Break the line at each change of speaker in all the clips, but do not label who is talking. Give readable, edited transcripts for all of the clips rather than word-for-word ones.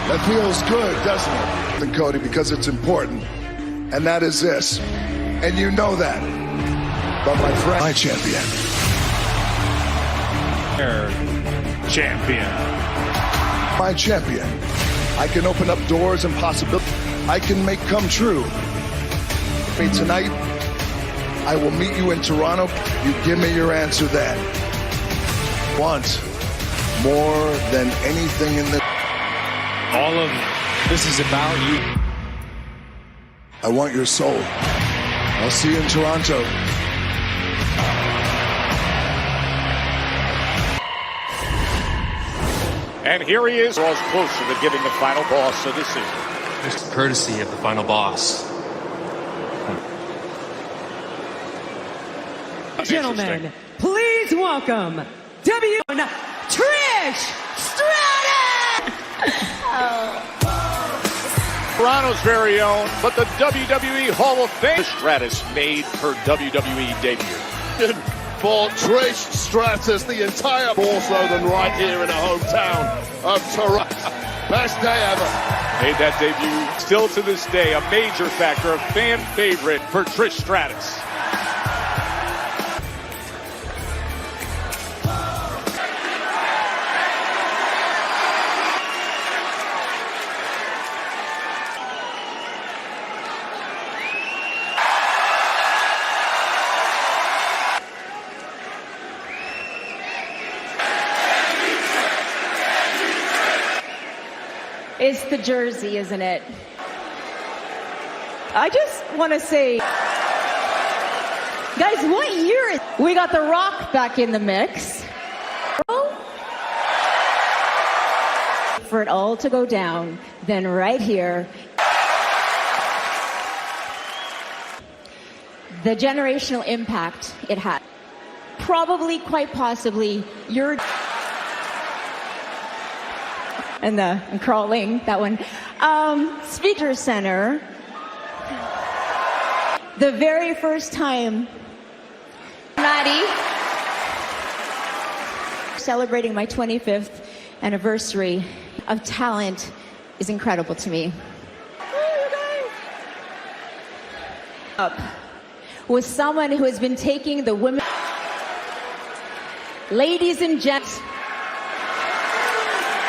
That feels good, doesn't it? And Cody, because it's important. And that is this. And you know that. But my friend, my champion.
Champion.
My champion. I can open up doors and possibilities. I can make come true. Tonight, I will meet you in Toronto. You give me your answer then. Want more than anything in the...
All of this is about you.
I want your soul. I'll see you in Toronto.
And here he is, draws closer to giving the final boss a decision.
Just courtesy of the final boss.
Gentlemen, please welcome Trish Stratus!
Toronto's very own, but the WWE Hall of Fame. Stratus made her WWE debut.
For Trish Stratus, the entire Borslowden right here in the hometown of Toronto. Best day ever.
Made that debut. Still to this day, a major factor, a fan favorite for Trish Stratus.
It's the jersey, isn't it? I just want to say, guys, what year is... We got The Rock back in the mix. For it all to go down, then right here, the generational impact it had. Probably, quite possibly, your... And I'm crawling, that one. Speaker Center. The very first time, Maddie, celebrating my 25th anniversary of talent is incredible to me. Up with someone who has been taking the women, ladies and gents,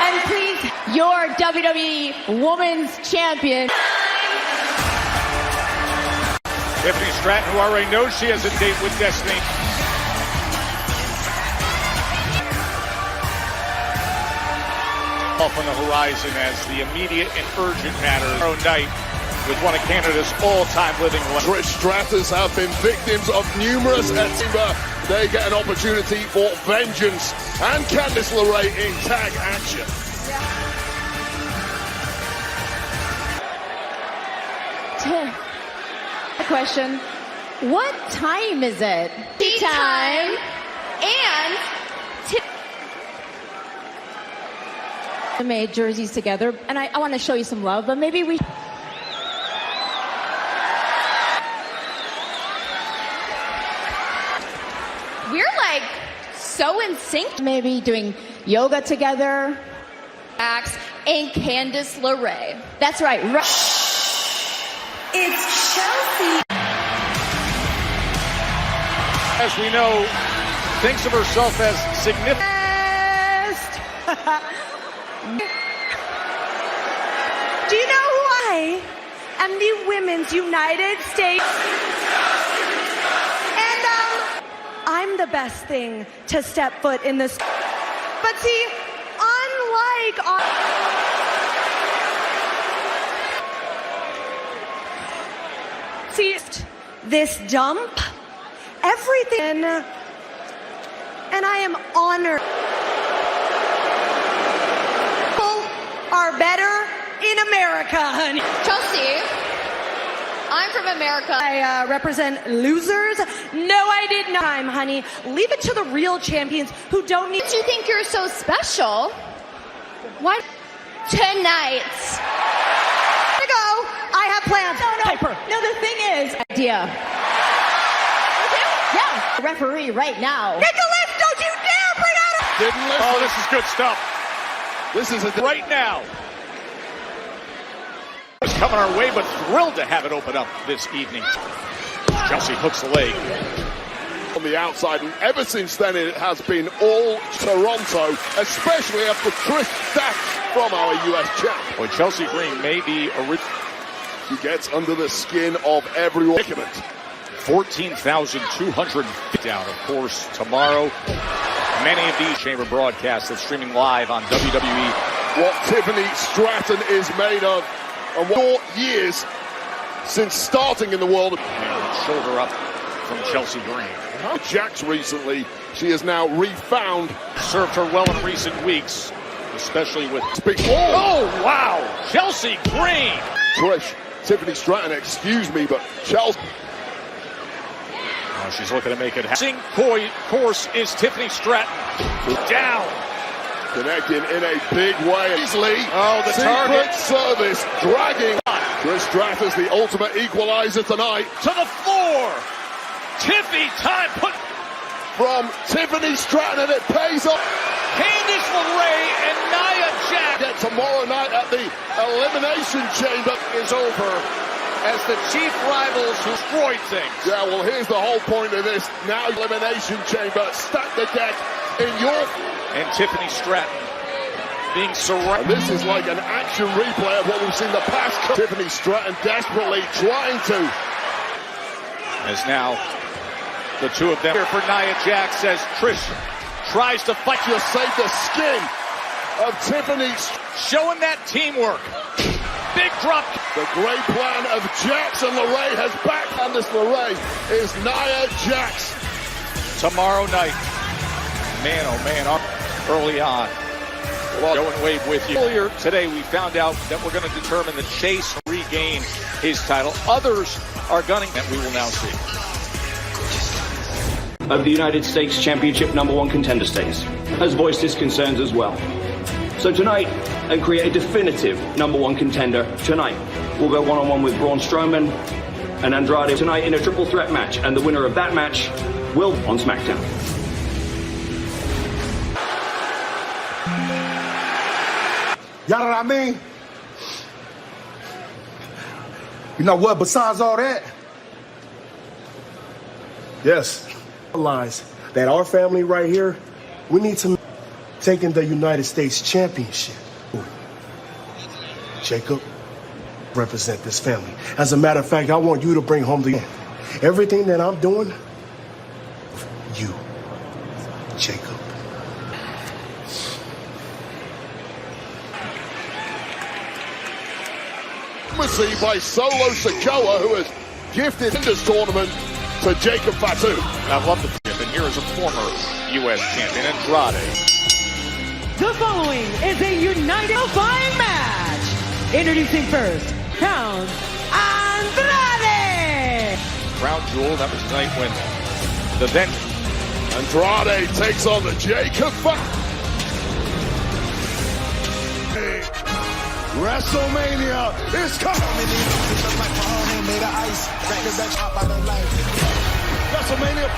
and please, your WWE Women's Champion.
Tiffany Stratton, who already knows she has a date with Destiny. Off on the horizon as the immediate and urgent matter tomorrow night with one of Canada's all-time living legends.
Trish Stratus have been victims of numerous attacks. They get an opportunity for vengeance. And Candice LeRae in tag action.
A question. What time is it?
Tea time. And
we made jerseys together, and I want to show you some love, but maybe we...
we're like so in sync.
Maybe doing yoga together.
Max and Candice LeRae.
That's right.
It's Chelsea.
As we know, thinks of herself as significant.
Do you know who I am? The Women's United States. And I'm the best thing to step foot in this. But see, unlike this dump, everything, and I am honored. People are better in America, honey.
Chelsea, I'm from America.
I represent losers. No, I did not. Time, honey. Leave it to the real champions who don't need.
Did you think you're so special? What? Tonight.
I have plans.
No.
Piper.
No, the thing is, idea. Yeah, referee right now.
Nicholas, don't you dare bring out a...
Didn't listen.
Oh, this is good stuff.
This is a...
Right now, coming our way, but thrilled to have it open up this evening. Chelsea hooks the leg
on the outside, and ever since then it has been all Toronto, especially after Trish Stratus from our US champ.
Well, Chelsea Green may be
She gets under the skin of everyone.
14,200 down, of course, tomorrow. Many of these chamber broadcasts that's streaming live on WWE.
What Tiffany Stratton is made of, and what years since starting in the world.
And shoulder up from Chelsea Green.
Jax recently, she has now refound.
Served her well in recent weeks, especially with... Oh, wow! Chelsea Green!
Trish, Tiffany Stratton, excuse me, but Chelsea...
Oh, she's looking to make it happen. Course is Tiffany Stratton. Down.
Connecting in a big way. Easily.
Oh, the target.
Service dragging. Trish Stratus, the ultimate equalizer tonight.
To the floor. Tiffy time put.
From Tiffany Stratton, and it pays off.
Candice LeRae and Nia Jax.
Tomorrow night at the Elimination Chamber
is over as the chief rivals who destroyed things.
Yeah, well, here's the whole point of this. Now Elimination Chamber, stack the deck in your...
And Tiffany Stratton being surrounded.
This is like an action replay of what we've seen the past. Tiffany Stratton desperately trying to.
As now the two of them here for Nia Jax as Trish tries to fight.
Just save the skin of Tiffany.
Showing that teamwork. Big drop.
The great plan of Jax and LeRae has back. Candice LeRae is Nia Jax.
Tomorrow night. Man, oh man, up early on. Joe and Wade with you. Earlier today, we found out that we're going to determine that Chase regain his title. Others are gunning that we will now see.
Of the United States Championship #1 contender status has voiced his concerns as well. So tonight, and create a definitive #1 contender tonight, we'll go one-on-one with Braun Strowman and Andrade tonight in a triple threat match, and the winner of that match will on SmackDown.
Y'all know what I mean? You know what, besides all that, yes, realize that our family right here, we need to take in the United States Championship. Jacob, represent this family. As a matter of fact, I want you to bring home the everything that I'm doing, you, Jacob.
Received by Solo Sikoa, who has gifted this tournament to Jacob Fatu.
I love the tip, and here is a former U.S. champion, Andrade.
The following is a unifying match. Introducing first, Count Andrade.
Crown jewel, that was the night when the then
Andrade takes on the Jacob Fatu.
WrestleMania is coming. WrestleMania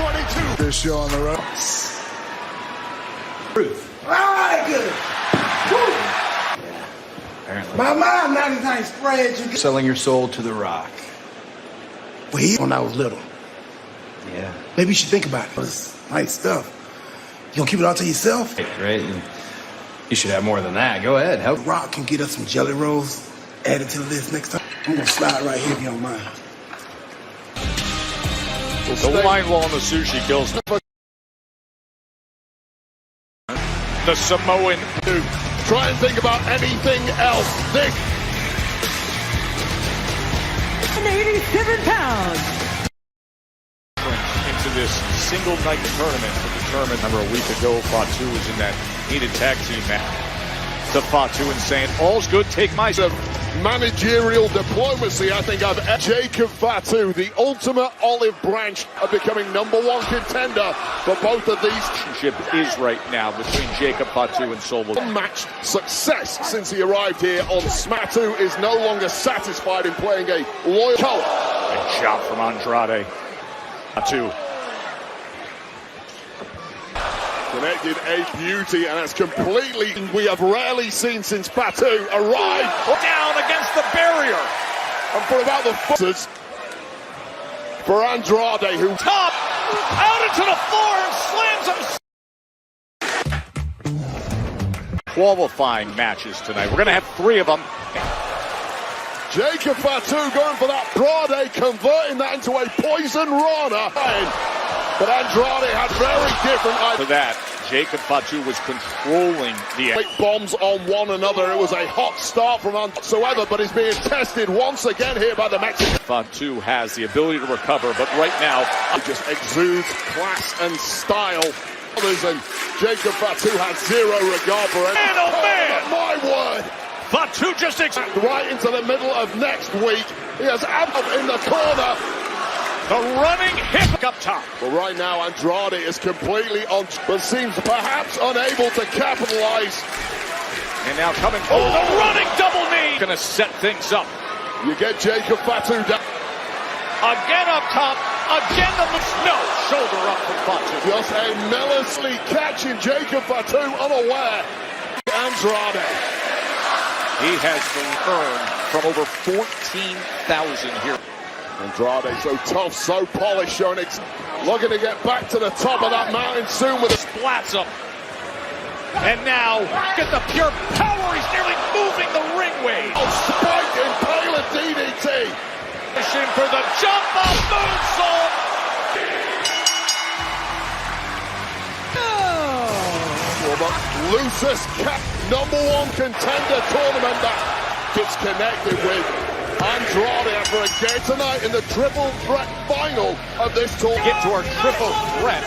42. This show on the road.
All right, good.
apparently.
My mom 99 spread.
Selling your soul to The Rock.
Well, when I was little.
Yeah.
Maybe you should think about it. It's nice stuff. You gonna keep it all to yourself?
Right. You should have more than that. Go ahead. Help.
The Rock can get us some jelly rolls. Add it to the list next time. I'm gonna slide right here if you don't mind.
The wine wall and the sushi kills. The Samoan dude.
Try and think about anything else. Think.
87 pounds.
Into this single night tournament to determine. Remember a week ago, Fatu was in that heated tag team match. To Fatu and saying, all's good, take my stuff.
Managerial diplomacy, I think, of Jacob Fatu, the ultimate olive branch of becoming #1 contender for both of these.
Relationship is right now between Jacob Fatu and Solo.
Unmatched success since he arrived here on SmackDown is no longer satisfied in playing a loyal color.
And shot from Andrade. Fatu.
Connected a beauty, and that's completely we have rarely seen since Fatu arrived.
Down against the barrier.
And for about the footers for Andrade, who
Top out into the floor and slams him. Qualifying matches tonight. We're going to have 3 of them.
Jacob Fatu going for that Andrade, converting that into a poison Rana. But Andrade had very different
For that, Jacob Fatu was controlling the
bombs on one another. It was a hot start from whatsoever, but he's being tested once again here by the Mexican.
Fatu has the ability to recover, but right now
he just exudes class and style. And Jacob Fatu had zero regard for it.
Man, oh man!
My word!
Fatu just
right into the middle of next week. He has up in the corner.
The running hip up top.
Well, right now, Andrade is completely on, but seems perhaps unable to capitalize.
And now coming forward, the running double knee. Gonna set things up.
You get Jacob Fatu down.
Again up top. Again the no shoulder up from Fatu.
Just a mellously catching Jacob Fatu unaware. Andrade.
He has been earned from over 14,000 here.
Andrade so tough, so polished, showing looking to get back to the top of that mountain soon with a
splats up. And now, get the pure power. He's nearly moving the ring weight.
Oh, spiked impaler DDT.
Pushing for the jump off moonsault.
Well, the loosest #1 contender tournament that gets connected with Andrade after a game tonight in the triple threat final of this tournament.
Get to our triple threat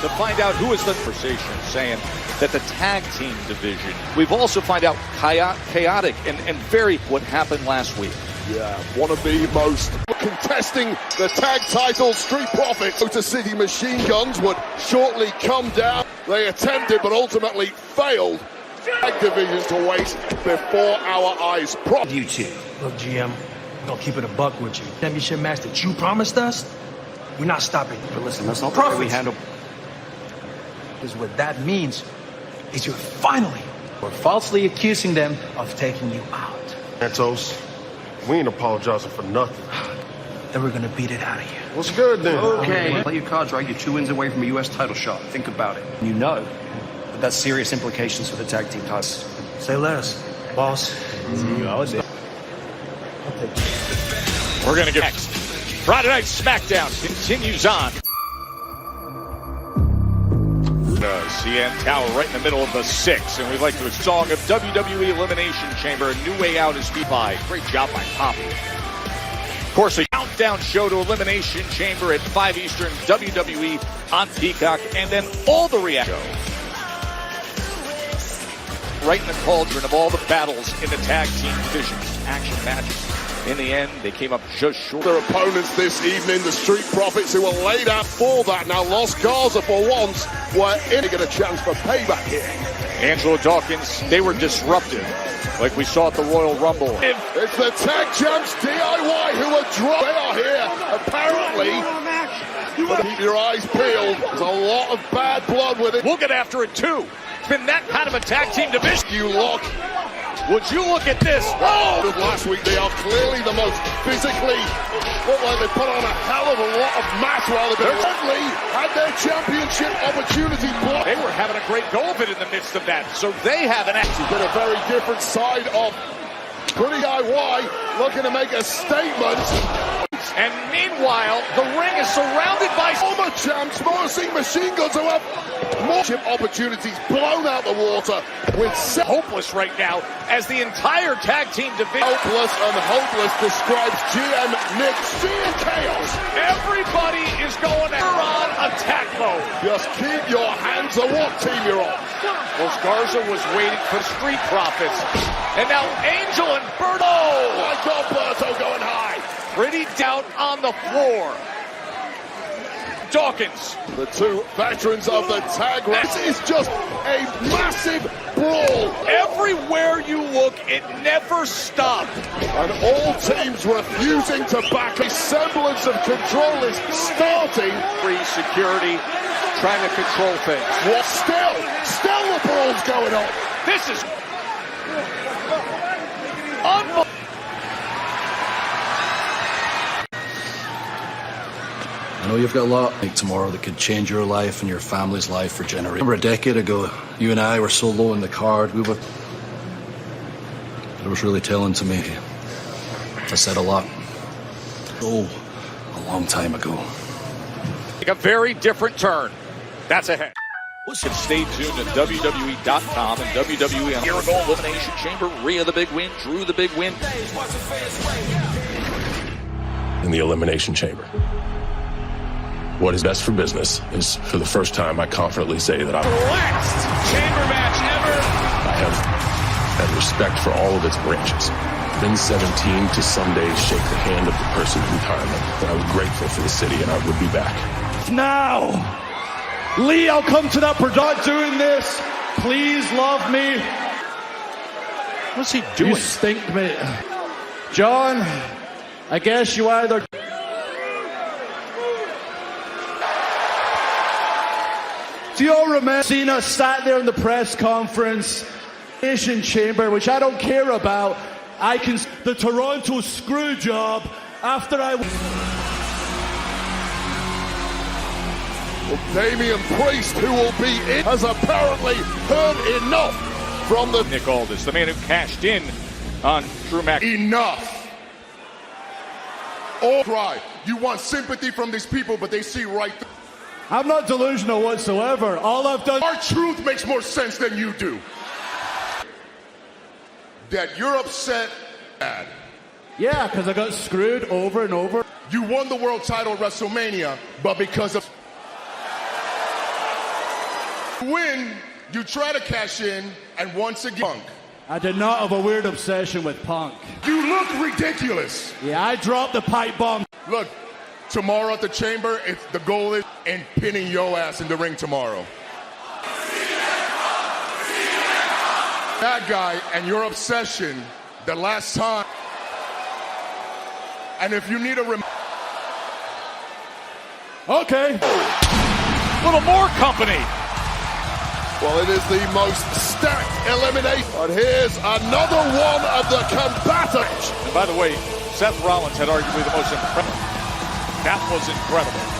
to find out who is the conversation saying that the tag team division. We've also find out chaotic and very what happened last week.
Yeah, one of the most contesting the tag title Street Profits. Motor City Machine Guns would shortly come down. They attempted but ultimately failed. Tag divisions to waste before our eyes.
You two. Look, GM, we're gonna keep it a buck with you. Championship match that you promised us, we're not stopping.
But listen, that's not the way we handle.
Because what that means is you're finally, we're falsely accusing them of taking you out.
Santos, we ain't apologizing for nothing.
Then we're gonna beat it out of you.
What's good then?
Okay. Play your cards right. You're 2 wins away from a U.S. title shot. Think about it. You know that that's serious implications for the tag team titles.
Say less, boss.
We're going to get next. Friday Night SmackDown continues on. CN Tower right in the middle of the 6, and we'd like to a song of WWE Elimination Chamber, A New Way Out is beat by. Great job by Poppy. Of course, a countdown show to Elimination Chamber at 5 Eastern, WWE on Peacock, and then all the reaction. Right in the cauldron of all the battles in the tag team divisions, action matches. In the end, they came up just short.
Their opponents this evening, the Street Profits, who were laid out for that. Now, Los Garza, for once, were in to get a chance for payback here.
Angelo Dawkins, they were disruptive, like we saw at the Royal Rumble.
It's the Tag Champs DIY who are dropped. They are here, apparently. But keep your eyes peeled. There's a lot of bad blood with it.
We'll get after it, too. It's been that kind of a tag team division.
You look.
Would you look at this?
Oh! Last week, they are clearly the most physically, look like they put on a hell of a lot of mass while they certainly had their championship opportunity blocked.
They were having a great go of it in the midst of that, so they have an action.
Been a very different side of Pretty DIY looking to make a statement.
And meanwhile, the ring is surrounded by
former champs, Morrissey Machine Guns, who have more opportunities blown out the water with
hopeless right now as the entire tag team division.
Hopeless and hopeless describes GM Nick. Seeing chaos.
Everybody is going on attack mode.
Just keep your hands on what team you're on.
Los Garza was waiting for Street Profits. And now Angel and Berto.
Oh my God, Berto going high.
Pretty down on the floor. Dawkins.
The two veterans of the tag race. This is just a massive brawl.
Everywhere you look, it never stopped.
And all teams refusing to back. A semblance of control is starting.
Free security, trying to control things.
What? Still the brawl's going on.
This is unbelievable.
I know you've got a lot like tomorrow that could change your life and your family's life for generations. Remember a decade ago, you and I were so low in the card, it was really telling to me. I said a lot. Oh, a long time ago.
A very different turn. That's ahead. Listen, stay tuned to WWE.com and WWE on Miracle Elimination Chamber. Rhea the big win, Drew the big win.
In the Elimination Chamber. What is best for business is, for the first time, I confidently say that
Last chamber match ever.
I have had respect for all of its branches. Been 17 to someday shake the hand of the person in retirement. But I was grateful for the city, and I would be back.
Now, Lee, I'll come to that. We're not doing this. Please love me.
What's he doing?
You stink, mate. John, I guess you either... Do you all remember Cena sat there in the press conference, Elimination Chamber, which I don't care about. I can the Toronto screw job after I.
Well, Damian Priest, who will be in, has apparently heard enough from the
Nick Aldis, the man who cashed in on Drew McIntyre.
Enough. All right. You want sympathy from these people, but they see right through.
I'm not delusional whatsoever. All I've done.
Our truth makes more sense than you do. That you're upset. Bad.
Yeah, because I got screwed over and over.
You won the world title at WrestleMania, but because of win, you try to cash in, and once again, Punk.
I did not have a weird obsession with Punk.
You look ridiculous.
Yeah, I dropped the pipe bomb.
Look, tomorrow at the Chamber, the goal is in pinning your ass in the ring tomorrow. That guy and your obsession the last time. And if you need a
okay.
Little more company.
Well, it is the most stacked elimination. And here's another one of the combatants.
And by the way, Seth Rollins had arguably the most impressive. That was incredible.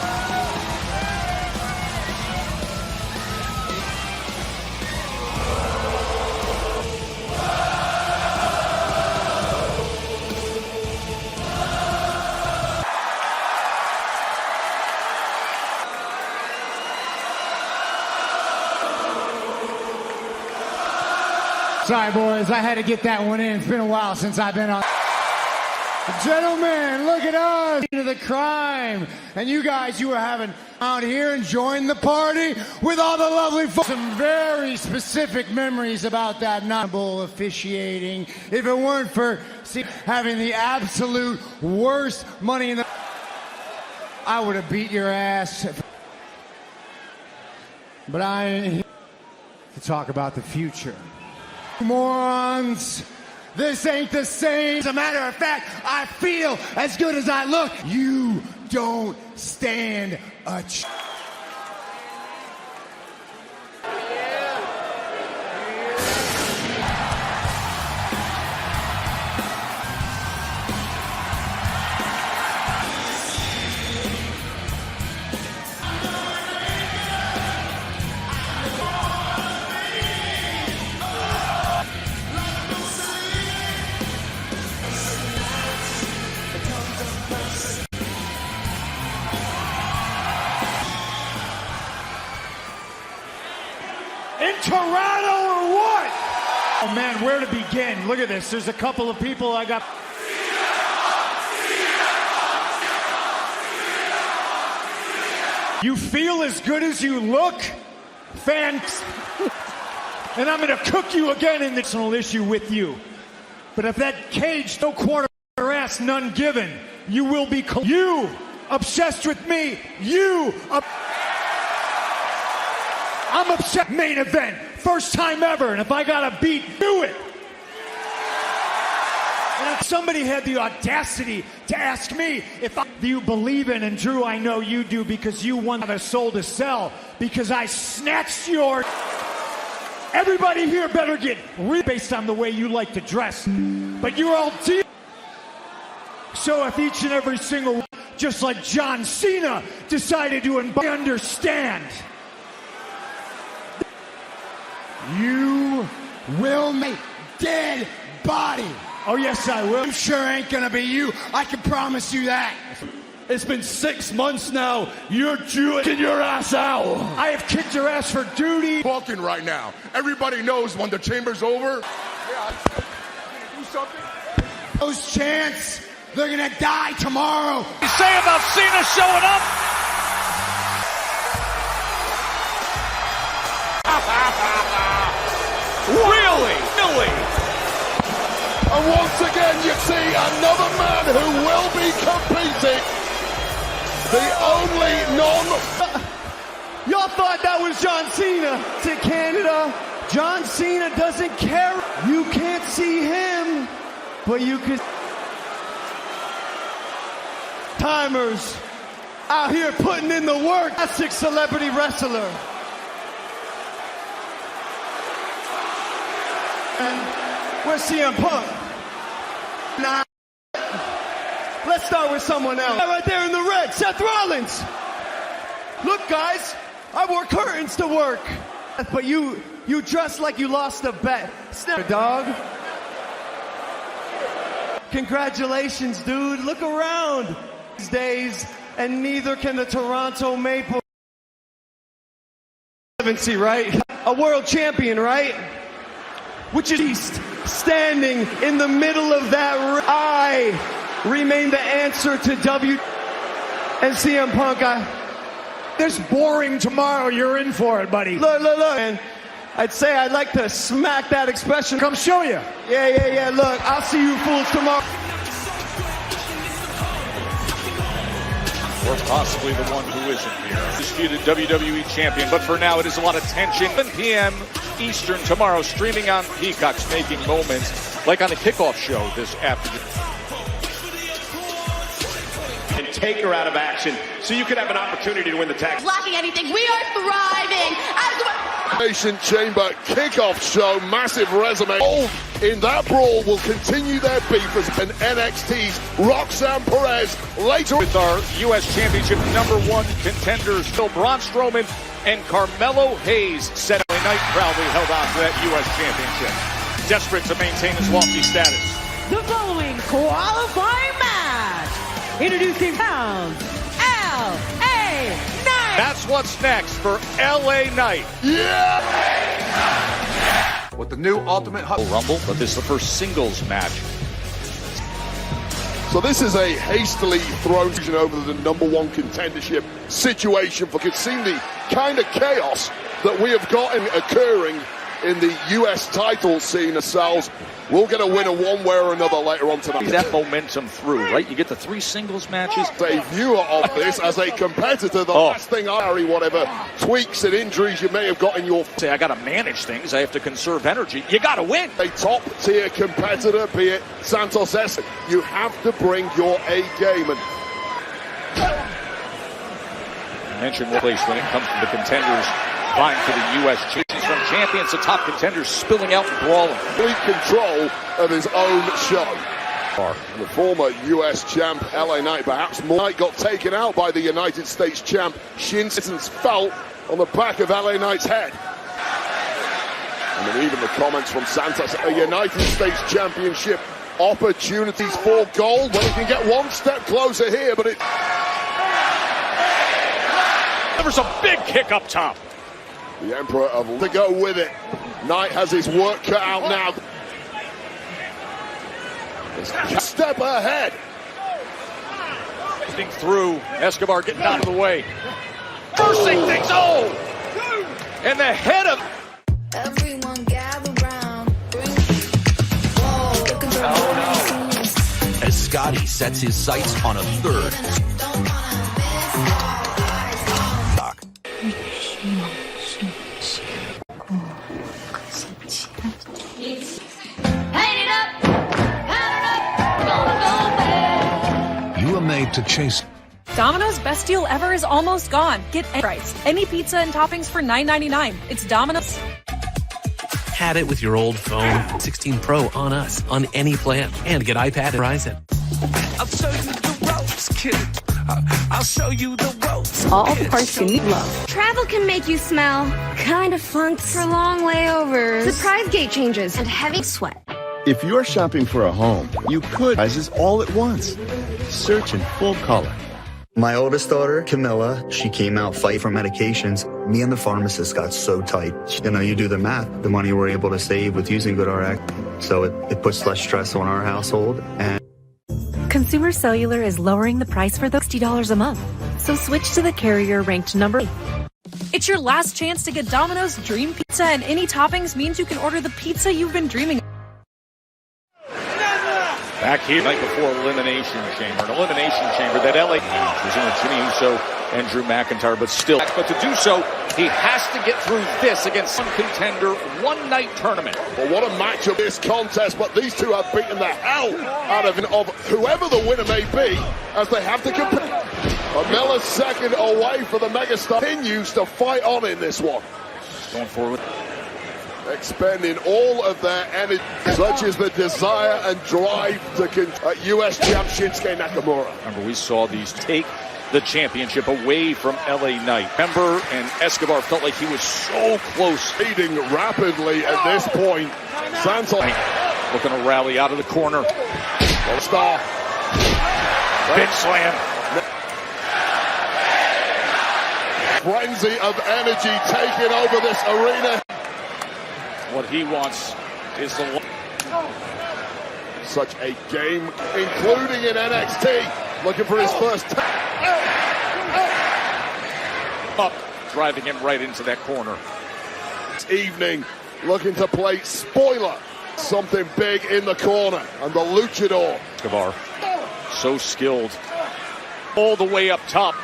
Sorry, boys, I had to get that one in. It's been a while since I've been on. Gentlemen, look at us. To the crime. And you guys, you were having out here enjoying the party with all the lovely folks. Some very specific memories about that non-bull officiating. If it weren't for having the absolute worst money in the... I would have beat your ass. But I ain't here to talk about the future. Morons, this ain't the same. As a matter of fact, I feel as good as I look. You don't stand a chance.
In Toronto or what? Oh man, where to begin? Look at this. There's a couple of people I got. You feel as good as you look? Fans. And I'm going to cook you again in this personal issue with you. But if that cage, no quarter ass, none given, you will be. You
obsessed with me. I'm upset. Main event, first time ever, and if I gotta beat, do it. And if somebody had the audacity to ask me do you believe in, and Drew, I know you do because you won the soul to sell, because I snatched your... Everybody here better get based on the way you like to dress, but you're all deal. So if each and every single, just like John Cena decided to understand, you will make dead body. Oh, yes, I will. I'm sure ain't gonna be you. I can promise you that.
It's been 6 months now. You're kicking your ass out.
I have kicked your ass for duty.
Talking right now. Everybody knows when the chamber's over. Yeah, do something.
Those chants, they're gonna die tomorrow.
You say about Cena showing up? Really?
And once again, you see another man who will be competing. The only
Y'all thought that was John Cena to Canada. John Cena doesn't care. You can't see him, but you could. Timers out here putting in the work. Classic celebrity wrestler. And where's CM Punk? Nah. Let's start with someone else. Right there in the red, Seth Rollins. Look, guys, I wore curtains to work. But you dress like you lost a bet. Snap, dog. Congratulations, dude. Look around these days, and neither can the Toronto Maple. Right? A world champion, right? Which is East, standing in the middle of that. I remain the answer to and CM Punk.
This boring tomorrow, you're in for it, buddy.
Look, man. I'd say I'd like to smack that expression.
Come show you.
Yeah. Look, I'll see you fools tomorrow.
Or possibly the one who isn't here. Disputed WWE champion, but for now it is a lot of tension. 7 p.m. Eastern tomorrow, streaming on Peacock's Making Moments, like on the kickoff show this afternoon.
And take her out of action so you could have an opportunity to win the tag.
Lacking anything, we are thriving.
Nation Chamber kickoff show, massive resume. All in that brawl will continue their beef as an NXT's Roxanne Perez later
with our U.S. Championship #1 contenders, Braun Strowman and Carmelo Hayes, set night proudly held on to that U.S. Championship, desperate to maintain his lofty status.
The following qualifying match, introducing pounds LA Knight.
That's what's next for LA Knight.
Yeah!
With the new Ultimate
Rumble, but this is the first singles match.
So this is a hastily thrown over the #1 contendership situation. For it seemed the kind of chaos that we have gotten occurring in the U.S. title scene ourselves. We'll get a winner one way or another later on tonight.
That momentum through, right? You get the 3 singles matches.
A viewer of this as a competitor, the last thing whatever tweaks and injuries you may have got in your...
Say, I got to manage things. I have to conserve energy. You got to win.
A top-tier competitor, be it Santos S, you have to bring your A game. And
mention place when it comes to the contenders vying for the U.S. champions. From champions to top contenders spilling out and brawling.
Complete control of his own show. The former U.S. champ, LA Knight, perhaps more. Knight got taken out by the United States champ. Shinson's felt on the back of LA Knight's head. And then even the comments from Santos, a United States Championship opportunities for gold. Well, he can get one step closer here, but it...
There's a big kick up top.
The Emperor of to go with it. Knight has his work cut out now. Step ahead.
Getting through. Escobar getting out of the way. Forcing things. Oh! And the head of...
Everyone gather round.
Oh no. As Scotty sets his sights on a third.
need to chase.
Domino's best deal ever is almost gone. Get any price, any pizza and toppings for $9.99. It's Domino's.
Had it with your old phone. 16 Pro on us, on any plan. And get iPad and Verizon.
I'll show you the ropes, kid. I'll show you the ropes.
All the parts you need love.
Travel can make you smell kind of funk for long layovers, surprise gate changes, and heavy sweat.
If you're shopping for a home, you could prices all at once. Search in full color.
My oldest daughter, Camilla, she came out fight for medications. Me and the pharmacist got so tight. You know, you do the math, the money we're able to save with using GoodRx. So it puts less stress on our household. And
Consumer Cellular is lowering the price for those $60 a month. So switch to the carrier ranked number 8.
It's your last chance to get Domino's Dream Pizza, and any toppings means you can order the pizza you've been dreaming of.
Back here, night before Elimination Chamber. An Elimination Chamber that LA was in with Jimmy Uso and Drew McIntyre, but still. But to do so, he has to get through this against one contender, one-night tournament.
Well, what a match of this contest, but these two have beaten the hell out of whoever the winner may be, as they have to compete. A millisecond away for the megastar. Continues to fight on in this one.
Going forward.
Expending all of their energy. Such is the desire and drive to U.S. champ Shinsuke Nakamura.
Remember, we saw these take the championship away from LA Knight. Remember, and Escobar felt like he was so close.
Leading rapidly at this point. Santos
looking to rally out of the corner. Star. Big slam.
Frenzy of energy taking over this arena.
What he wants is the
such a game, including in NXT, looking for his first
up, driving him right into that corner.
This evening, looking to play spoiler, something big in the corner, and the luchador.
Escobar, so skilled, all the way up top.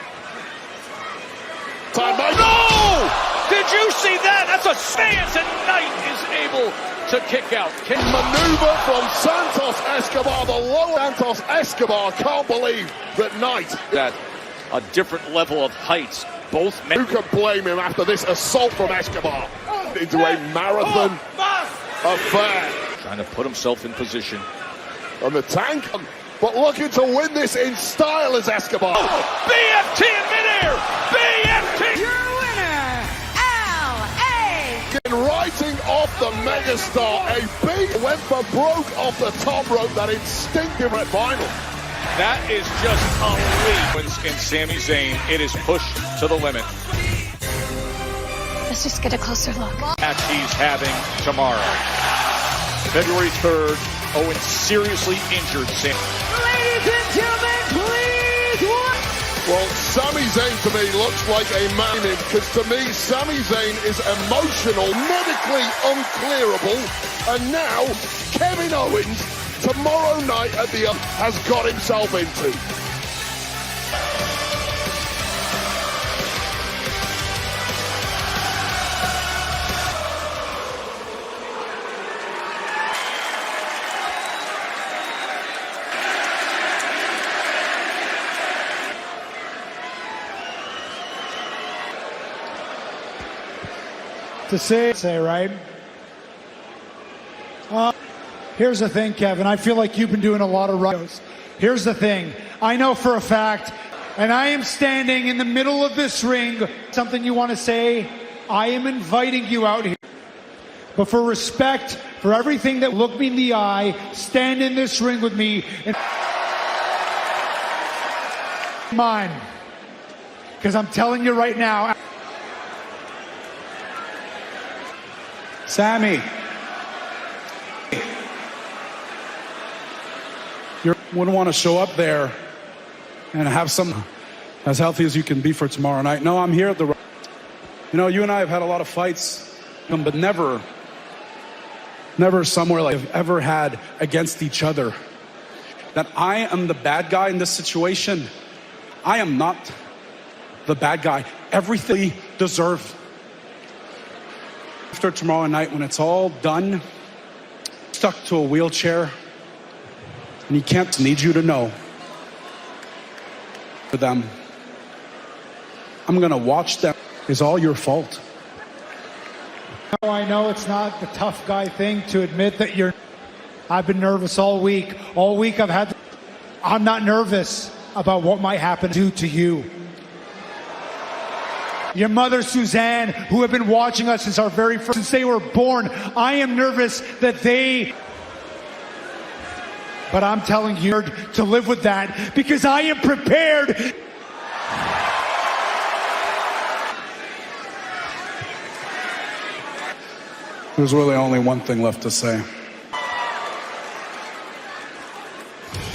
Time by
no! Did you see that? That's a stance, and Knight is able to kick out.
Maneuver from Santos Escobar, the low Santos Escobar. Can't believe that Knight.
That a different level of heights. Both men.
Who can blame him after this assault from Escobar? Into a marathon affair.
Trying to put himself in position.
On the tank, but looking to win this in style is Escobar.
Oh, BFT in midair! BFT!
Your winner,
Writing off the megastar, a beat went for broke off the top rope, that instinctive red final.
That is just elite. In Sami Zayn, it is pushed to the limit.
Let's just get a closer look.
Match he's having tomorrow. February 3rd, Owen seriously injured Sami.
ladies and gentlemen, please watch.
Well, Sami Zayn to me looks like a man, because to me, Sami Zayn is emotional, medically unclearable, and now Kevin Owens, tomorrow night at the has got himself into.
To say right? Here's the thing, Kevin. I feel like you've been doing a lot of radios. Here's the thing. I know for a fact, and I am standing in the middle of this ring. Something you want to say? I am inviting you out here. But for respect, for everything that look me in the eye, stand in this ring with me. And mine. Because I'm telling you right now. Sammy,
you wouldn't want to show up there and have some as healthy as you can be for tomorrow night. No, I'm here at the. You know, you and I have had a lot of fights, but never somewhere like we've ever had against each other. That I am the bad guy in this situation. I am not the bad guy. Everything we deserve. After tomorrow night, when it's all done, stuck to a wheelchair, and he can't need you to know for them. I'm going to watch them. It's all your fault.
I know it's not the tough guy thing to admit that you're... I've been nervous all week. All week I'm not nervous about what might happen to you. Your mother, Suzanne, who have been watching us since since they were born. I am nervous that but I'm telling you to live with that because I am prepared.
There's really only one thing left to say.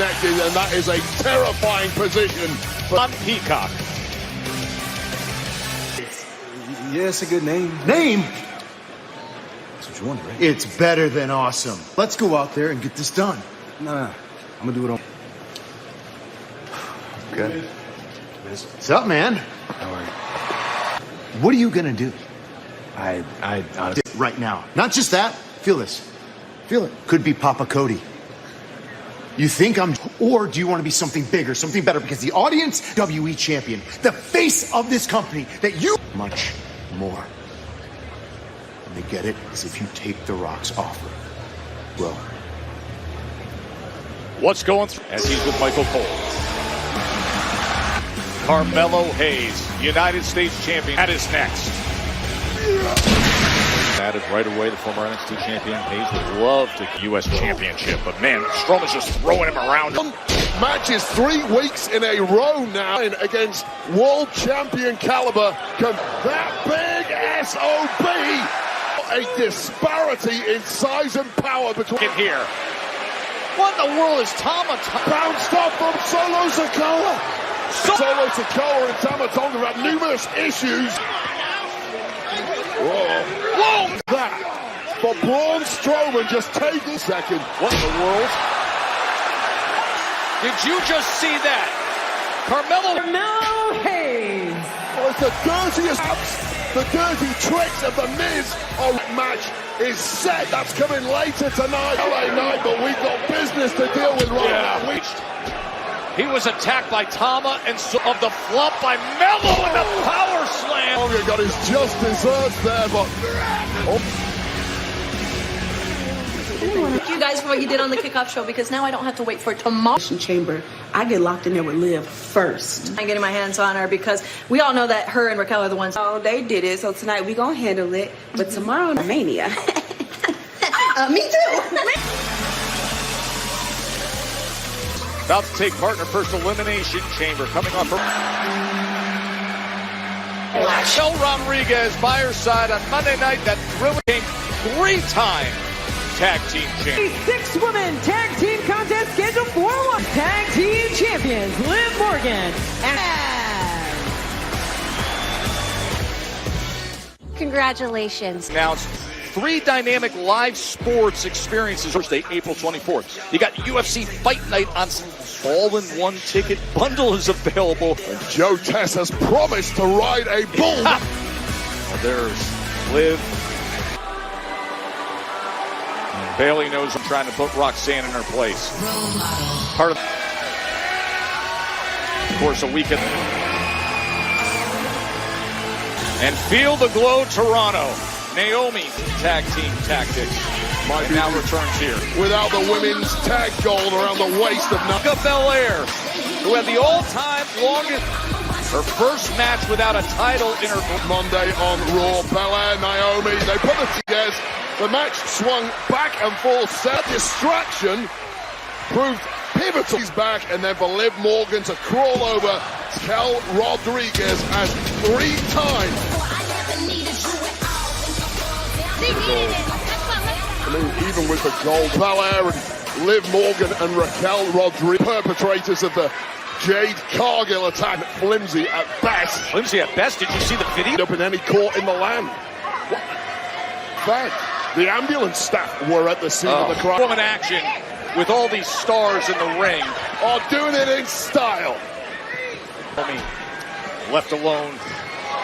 And that is a terrifying position.
On Peacock.
Yeah, it's a good name. Name? That's what you want, right? It's better than awesome. Let's go out there and get this done. No. I'm gonna do it on. Okay. What's up, man? How are you? What are you gonna do? I right now. Not just that. Feel this. Feel it. Could be Papa Cody. You think I'm... Or do you want to be something bigger, something better? Because the audience, WWE champion, the face of this company, that you... Much more. And they get it is if you take the Rock's offer. Well...
What's going through as he's with Michael Cole? Carmelo Hayes, United States champion, that is next. Added right away, the former NXT champion Hayes would love to U.S. championship, but man, Strowman's just throwing him around.
Matches 3 weeks in a row now against world champion caliber. That big SOB, a disparity in size and power between
here. What in the world is Tama?
Bounced off from Solo Sikoa. Solo Sikoa and Tama Tonga have numerous issues. Whoa! That for Braun Strowman just taking a second.
What in the world? Did you just see that? Carmelo
Hayes.
Well, it's the dirtiest the dirty tricks of the Miz. Match is set. That's coming later tonight. LA night, but we've got business to deal with right now.
He was attacked by Tama and of the flop by Melo and the power slam.
Oh, got his just desserts there, but...
Thank you guys for what you did on the kickoff show, because now I don't have to wait for tomorrow.
Chamber, I get locked in there with Liv first.
I'm getting my hands on her because we all know that her and Raquel are the ones.
Oh, they did it, so tonight we gonna handle it. But tomorrow, Mania.
Me too.
About to take part in her first elimination chamber, coming off her. Michelle Rodriguez by her side on Monday night. That thrilling game, 3-time tag team champion.
A 6-woman tag team contest scheduled for one. Tag team champions Liv Morgan and...
Congratulations.
Announced 3 dynamic live sports experiences Thursday, April 24th. You got UFC Fight Night on all-in-one ticket bundle is available.
And Joe Tess has promised to ride a bull.
Well, there's Liv. And Bailey knows I'm trying to put Roxanne in her place. Part of course, a weekend. And Feel the Glow Toronto. Naomi tag team tactics. And now returns here.
Without the women's tag gold around the waist of
Bianca Belair, who had the all-time longest, her first match without a title in her
Monday on Raw. Belair, Naomi, they put the together. The match swung back and forth. Set distraction proved pivotal. He's back, and then for Liv Morgan to crawl over Kel Rodriguez as 3 times. I mean, even with the gold, Belair and Liv Morgan and Raquel Rodriguez, perpetrators of the Jade Cargill attack, flimsy at best.
Flimsy at best. Did you see the video?
Up in any court in the land. What? Fact. The ambulance staff were at the scene of the crime.
Woman action with all these stars in the ring.
Oh, doing it in style.
Left alone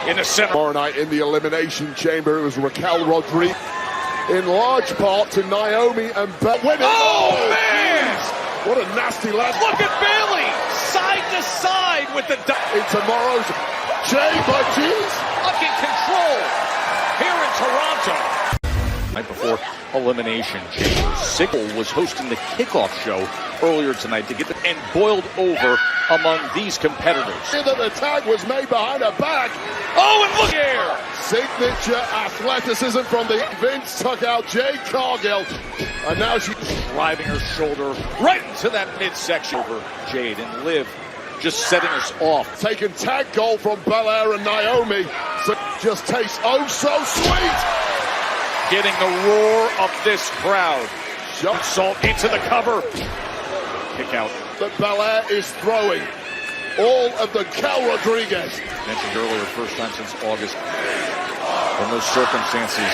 in the center.
Tomorrow night in the Elimination Chamber, it was Raquel Rodriguez. In large part to Naomi and Beth.
Oh, man!
What a nasty lad.
Look at Bailey! Side side to side with the...
In tomorrow's Chamber, jeez.
Fucking control here in Toronto. Night before Elimination Chamber, Sickle was hosting the kickoff show earlier tonight to get the and boiled over among these competitors.
That the tag was made behind her back.
Oh, and look here!
Signature athleticism from the Vince took out Jade Cargill. And now she's
driving her shoulder right into that midsection over Jade, and Liv just setting us off.
Taking tag goal from Belair and Naomi. So just tastes oh so sweet.
Getting the roar of this crowd. Salt into the cover. Kick out.
That Belair is throwing all of the Cal Rodriguez.
Mentioned earlier, first time since August. In those circumstances.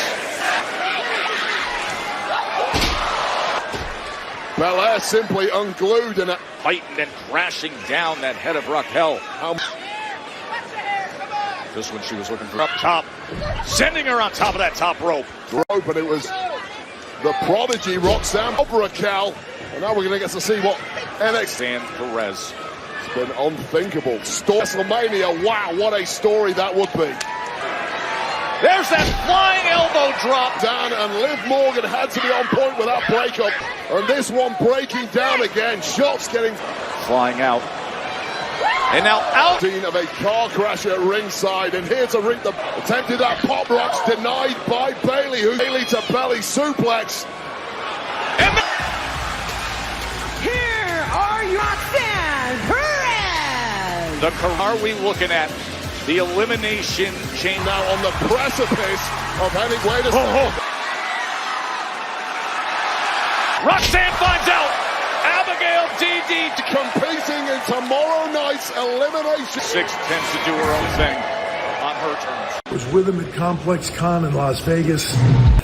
Belair simply unglued and
fighting and crashing down that head of Raquel. This one she was looking for up top. Sending her on top of that top rope.
And it was the prodigy Roxanne over Raquel. And now we're going to get to see what NXT
and Perez.
It's been unthinkable. WrestleMania, wow, what a story that would be.
There's that flying elbow drop.
Down, and Liv Morgan had to be on point with that breakup. And this one breaking down again. Shots getting
flying out. And now out.
Scene of a car crash at ringside, and here to reap the attempted that pop rocks denied by Bayley, who Bayley to belly suplex.
And
here are Roxanne Perez.
Are we looking at the Elimination Chamber
now on the precipice of heading way to
Roxanne finds out. Abigail DD
competing in tomorrow night's Elimination.
6 tends to do her own thing on her terms.
I was with him at Complex Con in Las Vegas.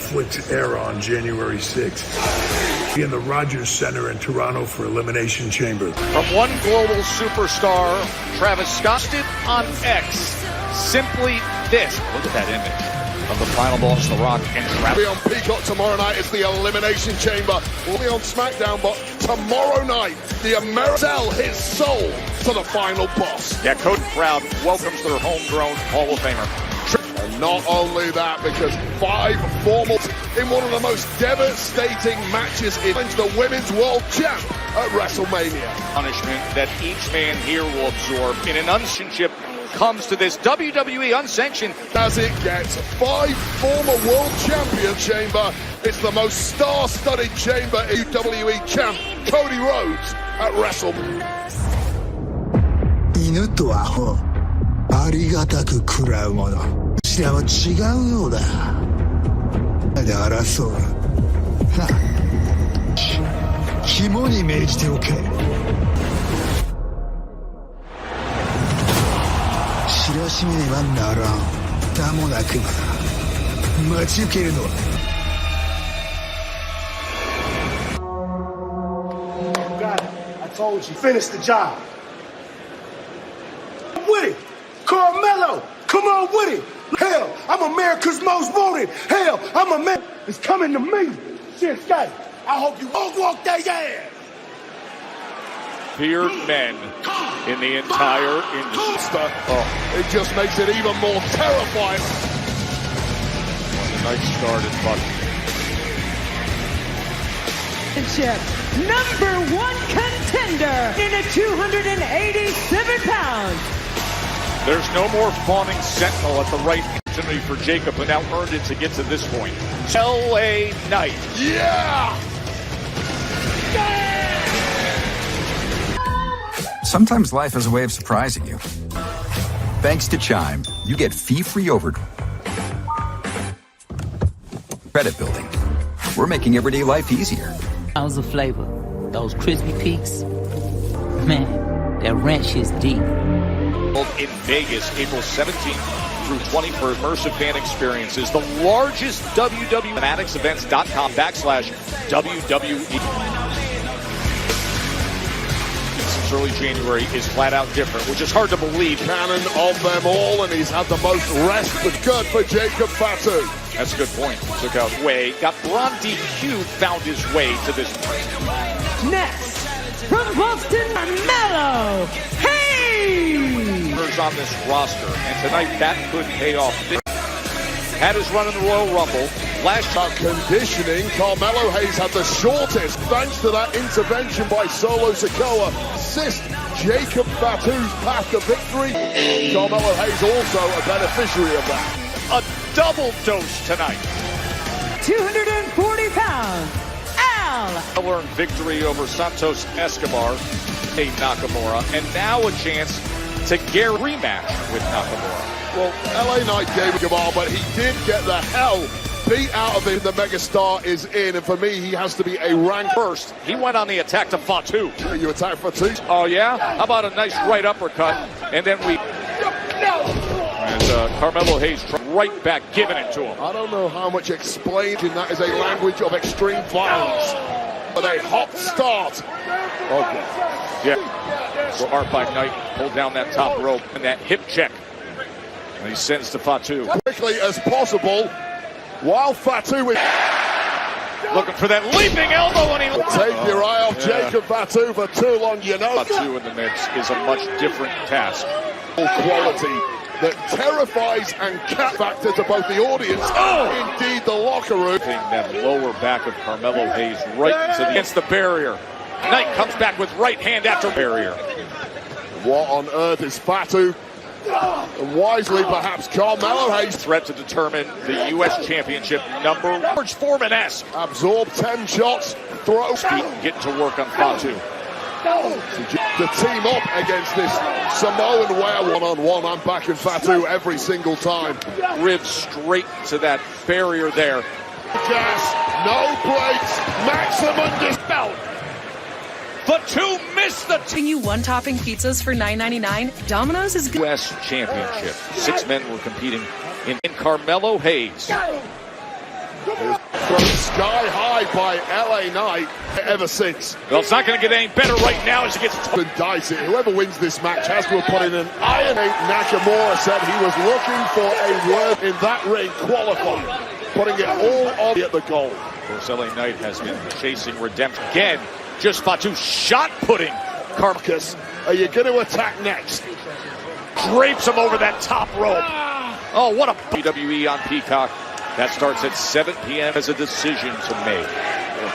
Netflix era on January 6th. In the Rogers Center in Toronto for Elimination Chamber.
From one global superstar, Travis Scott did on X simply this. Look at that image of the final boss, The Rock, and Travis.
On Peacock tomorrow night, it's the Elimination Chamber. We'll be on SmackDown, but tomorrow night, the American sell his soul to the final boss.
Yeah, Cody Proud welcomes their homegrown Hall of Famer.
And not only that, because 5 formals in one of the most devastating matches in the Women's World Champ at WrestleMania.
Punishment that each man here will absorb in an unsanctioned comes to this WWE unsanctioned.
As it gets 5 former world champion chamber, it's the most star-studded chamber in WWE champ Cody Rhodes at WrestleMania.
犬とアホ、ありがたく食らうもの。こちらは違うようだ。で争う。肝に銘じておけ。知らしめねばならん。だもなく待ち受けるのは。
Got it. I told you. Finish the job. With it. Carmelo. Come on with it. Hell, I'm America's most wanted. Hell, I'm a man. It's coming to me. Shit, Scotty. I hope you all walk that ass.
Feared men in the entire industry.
Oh, it just makes it even more terrifying.
When the night started, but
#1 contender in at 287 pounds.
There's no more fawning sentinel at the right opportunity for Jacob, who now earned it to get to this point. LA Knight.
Yeah!
Sometimes life has a way of surprising you. Thanks to Chime, you get fee-free overdraft. Credit building. We're making everyday life easier.
Pounds of flavor. Those crispy peaks. Man, that ranch is deep.
In Vegas, April 17th through 20th for immersive fan experiences. The largest WWE fanaticsevents.com/WWE. Since early January is flat out different, which is hard to believe.
Cannon of them all, and he's had the most rest, but good for Jacob Fatu.
That's a good point. Took out Way, got Braun DQ, found his way to this point.
Next, from Boston, Mello.
stars on this roster, and tonight that could pay off. Had his run in the Royal Rumble. Last time
conditioning, Carmelo Hayes had the shortest, thanks to that intervention by Solo Sikoa. Assist Jacob Fatu's path to victory. Carmelo Hayes also a beneficiary of that.
A double dose tonight.
240 pounds, Al.
Learned victory over Santos Escobar, Nakamura, and now a chance to get a rematch with Nakamura.
Well, LA Knight gave him all, but he did get the hell beat out of him. The megastar is in, and for me, he has to be a rank
first. He went on the attack to Fatu.
You attack Fatu?
Oh, yeah? How about a nice right uppercut? And then we... And Carmelo Hayes right back, giving it to him.
I don't know how much explaining that is a language of extreme violence. But a hot start. Okay.
Yeah. So Art by Knight pulled down that top rope and that hip check. And he sends to Fatu.
Quickly as possible, while Fatu is
looking for that leaping elbow, and he
take your eye off Jacob Fatu for too long, you know.
Fatu in the mix is a much different task.
Quality that terrifies and cat factor to both the audience and indeed the locker room.
That lower back of Carmelo Hayes right against the barrier. Knight comes back with right hand after barrier.
What on earth is Fatu? And wisely, perhaps, Carmelo Hayes.
Threat to determine the U.S. Championship number. George Foreman-esque.
Absorb 10 shots, throw.
Getting to work on Fatu.
The team up against this Samoan where one-on-one. I'm backing Fatu every single time.
Ribs straight to that barrier there.
Gas, no brakes, maximum dispel.
Fatu missed the
you one-topping pizzas for $9.99. Domino's is good.
U.S. Championship. 6 men were competing in Carmelo Hayes.
Thrown sky high by LA Knight ever since.
Well, it's not going to get any better right now as it gets
dicey. Whoever wins this match has to have put in an iron. Nakamura said he was looking for a word in that ring qualifying, putting it all on at the goal.
Of course, LA Knight has been chasing redemption again. Just Fatu shot putting
Carcass. Are you going to attack next?
Drapes him over that top rope. Oh, what a WWE on Peacock. That starts at 7 p.m. as a decision to make.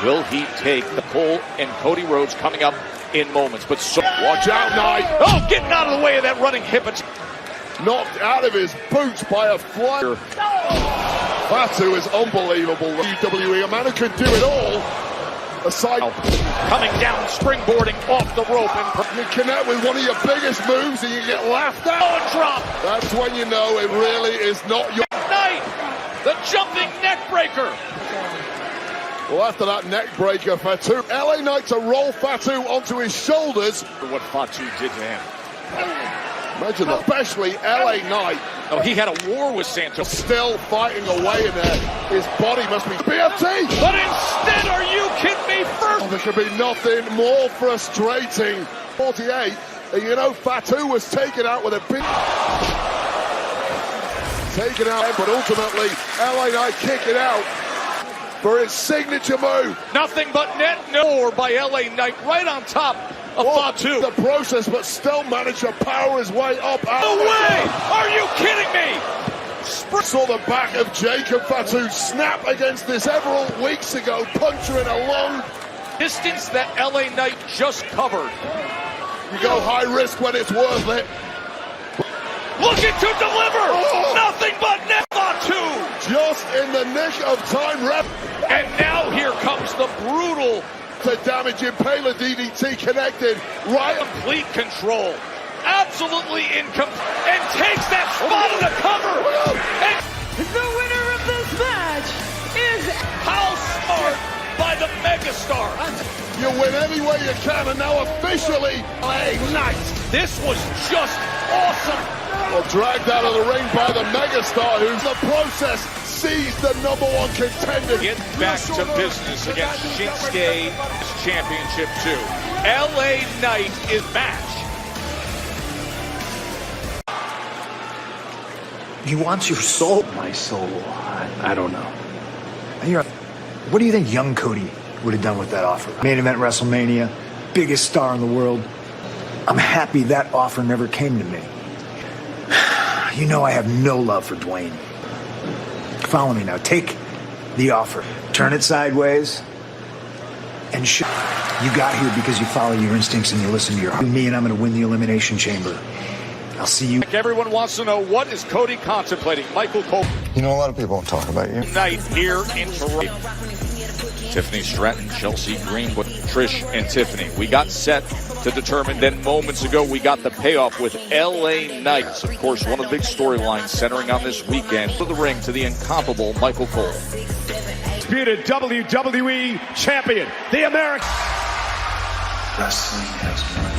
Will he take the pull? And Cody Rhodes coming up in moments. But
watch out, Knight.
Oh, getting out of the way of that running hip.
Knocked out of his boots by a flyer. Fatu is unbelievable. The WWE, a man who could do it all. Aside
coming down, springboarding off the rope, and
you connect with one of your biggest moves, and you get laughed at.
Oh, and drop.
That's when you know it really is not your
night. The jumping neck breaker.
Well, after that neck breaker, Fatu, LA Knight to roll Fatu onto his shoulders.
What Fatu did to him.
Imagine that, especially LA Knight.
Oh, he had a war with Santos.
Still fighting away in there. His body must be BFT.
But instead, are you kidding me? First,
there could be nothing more frustrating. 48, and you know Fatu was taken out with a big... Taken out, but ultimately, LA Knight kicking out for his signature move.
Nothing but net no by LA Knight right on top of Fatu.
The process, but still managed to power his way up.
No way! Are you kidding me?
Saw the back of Jacob Fatu snap against this several weeks ago, puncturing a long
distance that LA Knight just covered.
You go high risk when it's worth it.
Looking to deliver! Nothing but net Fatu!
Just in the nick of time, ref.
And now here comes the brutal
to damage Impaler DDT connected. Right.
Complete control. Absolutely incomplete. And takes that spot of the cover. And
the winner of this match is...
How smart by the megastar.
You win any way you can, and now officially LA Knight.
This was just awesome.
Well, dragged out of the ring by the megastar, who's the process sees the #1 contender.
Get back to business against Shinsuke Championship 2. LA Knight is match.
He wants your soul. My soul. I don't know. What do you think young Cody would have done with that offer? Main event WrestleMania, biggest star in the world. I'm happy that offer never came to me.
You know I have no love for Dwayne. Follow me now. Take the offer. Turn it sideways. And you got here because you follow your instincts and you listen to your heart. Me and I'm going to win the Elimination Chamber. I'll see you.
Everyone wants to know, what is Cody contemplating? Michael Cole.
You know, a lot of people don't talk about you.
Night here in Toronto. Tiffany Stratton, Chelsea Greenwood, Trish and Tiffany. We got set to determine. Then moments ago, we got the payoff with LA Knights. Of course, one of the big storylines centering on this weekend. To the ring, to the incomparable Michael Cole.
Disputed WWE champion, the American.
Wrestling has won.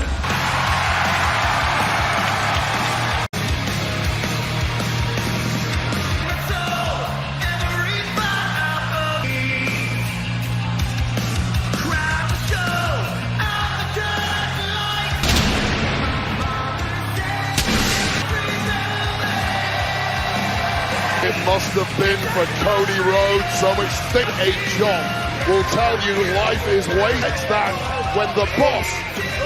It must have been for Cody Rhodes. So much thick. A John will tell you life is way. It's that when the boss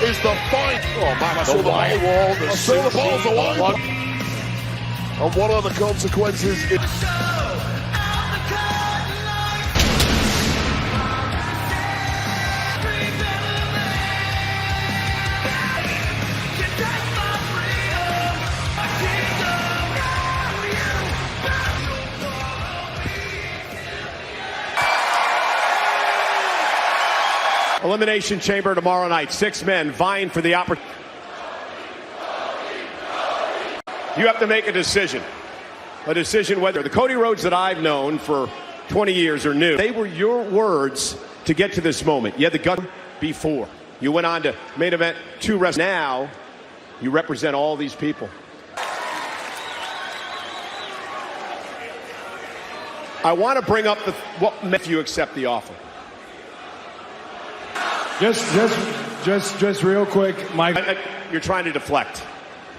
is the fight. Oh man, I saw the ball wall. I saw the balls alive. And what are the consequences?
Elimination Chamber tomorrow night. 6 men vying for the opportunity. You have to make a decision. A decision whether the Cody Rhodes that I've known for 20 years are new. They were your words to get to this moment. You had the gut before. You went on to main event 2 wrestlers. Now you represent all these people. I want to bring up what if you accept the offer.
Just real quick, Mike.
You're trying to deflect.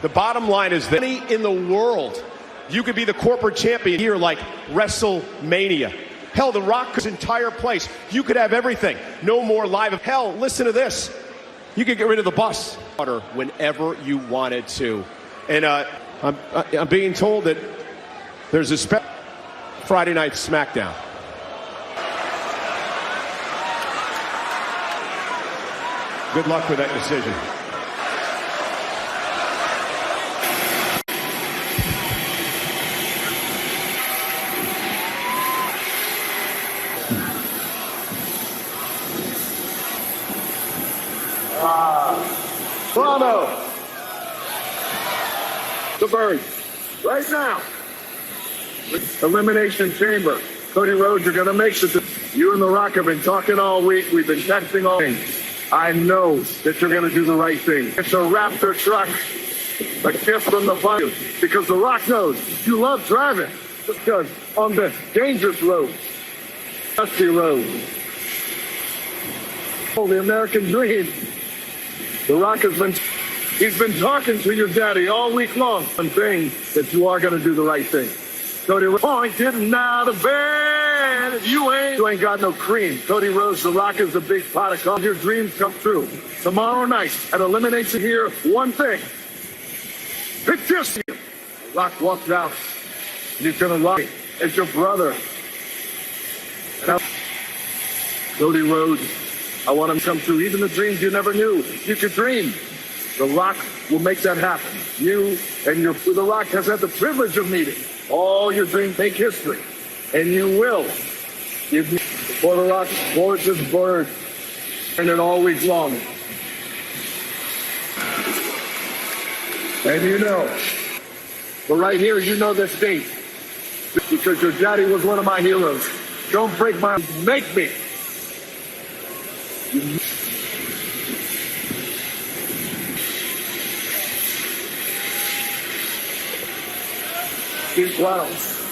The bottom line is that in the world, you could be the corporate champion here like WrestleMania. Hell, The Rock's entire place. You could have everything. No more live. Hell, listen to this. You could get rid of the bus whenever you wanted to. And I'm being told that there's a special Friday night SmackDown. Good luck with that decision.
Toronto. The Bird. Right now. Elimination Chamber. Cody Rhodes, you're going to make it. You and The Rock have been talking all week. We've been texting all week. I know that you're going to do the right thing. It's a Raptor truck, a gift from the fire, because The Rock knows you love driving. Because on the dangerous road, dusty road, the American dream, The Rock he's been talking to your daddy all week long and saying that you are going to do the right thing. Cody Rhodes, getting out of bed. You ain't got no cream. Cody Rhodes, The Rock is a big pot of coffee. Your dreams come true. Tomorrow night at Elimination here, one thing. It's just you. The Rock walks out. And he's going to rock it. It's your brother. And Cody Rhodes, I want him to come true. Even the dreams you never knew you could dream. The Rock will make that happen. You and The Rock has had the privilege of meeting. All your dreams make history. And you will. Give me before The Rock boards his bird. And it all week long. And you know. But right here, you know this date. Because your daddy was one of my heroes. Don't break my... Make me. Keep close.